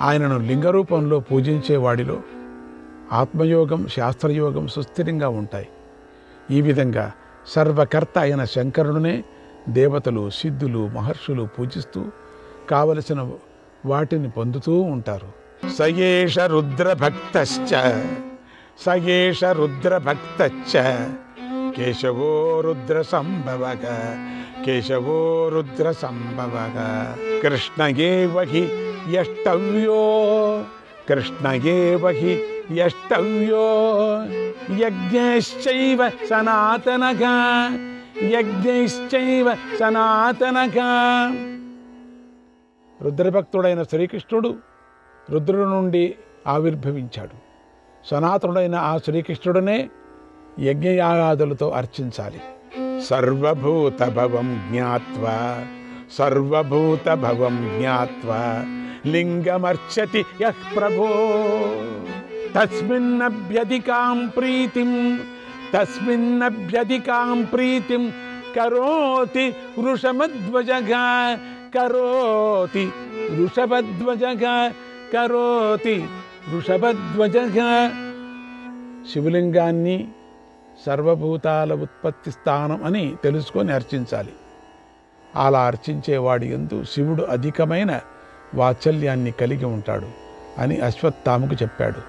ఆయనను లింగరూపంలో పూజించే వాడిలో ఆత్మయోగం, శాస్త్రయోగం సుస్థిరంగా ఉంటాయి. ఈ విధంగా సర్వకర్త అయిన శంకరుడునే దేవతలు, సిద్ధులు, మహర్షులు పూజిస్తూ కావలసిన వాటిని పొందుతూ ఉంటారు. సయేష రుద్రభక్తశ్చ సయేష రుద్రభక్తశ్చ కేశవో రుద్ర సంభవః కేశవో రుద్ర సంభవః కృష్ణ ఏవ హి యష్టవ్యో కృష్ణ ఏవ హి యష్టవ్యో యజ్ఞశ్చైవ సనాతనః యజ్ఞశ్చైవ సనాతనః. రుద్రభక్తుడైన శ్రీకృష్ణుడు రుద్రుడి నుండి ఆవిర్భవించాడు. సనాతనుడైన ఆ శ్రీకృష్ణుడనే యజ్ఞయాగాదులతో అర్చించాలి. సర్వభూత భవం జ్ఞాత్వా సర్వభూత భవం జ్ఞాత్వా లింగమర్చతి యః ప్రభో తస్మిన్నభ్యధికాం ప్రీతిం కరోతి వృషభధ్వజః కరోతి వృషభధ్వజః. శివలింగాన్ని సర్వభూతాల ఉత్పత్తి స్థానం అని తెలుసుకొని అర్చించాలి. అలా అర్చించేవాడి యందు శివుడు అధికమైన వాత్సల్యాన్ని కలిగి ఉంటాడు అని అశ్వత్థామకు చెప్పాడు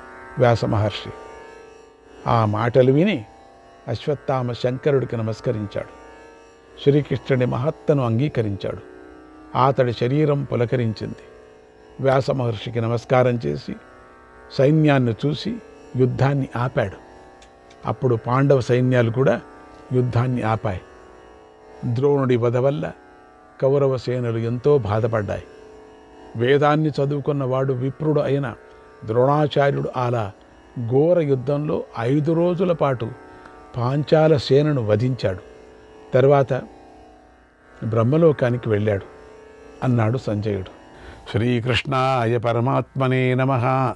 వ్యాస మహర్షి. ఆ మాటలు విని అశ్వత్థామ శంకరుడికి నమస్కరించాడు. శ్రీకృష్ణుడి మహత్తను అంగీకరించాడు. అతడి శరీరం పులకరించింది. వ్యాస మహర్షికి నమస్కారం చేసి సైన్యాన్ని చూసి యుద్ధాన్ని ఆపాడు. అప్పుడు పాండవ సైన్యాలు కూడా యుద్ధాన్ని ఆపాయి. ద్రోణుడి వధ వల్ల కౌరవ సేనలు ఎంతో బాధపడ్డాయి. వేదాన్ని చదువుకున్నవాడు విప్రుడు అయిన ద్రోణాచార్యుడు అలా ఘోర యుద్ధంలో 5 రోజుల పాటు పాంచాల సేనను వధించాడు. తర్వాత బ్రహ్మలోకానికి వెళ్ళాడు అన్నాడు సంజయుడు. శ్రీకృష్ణాయ పరమాత్మనే నమః.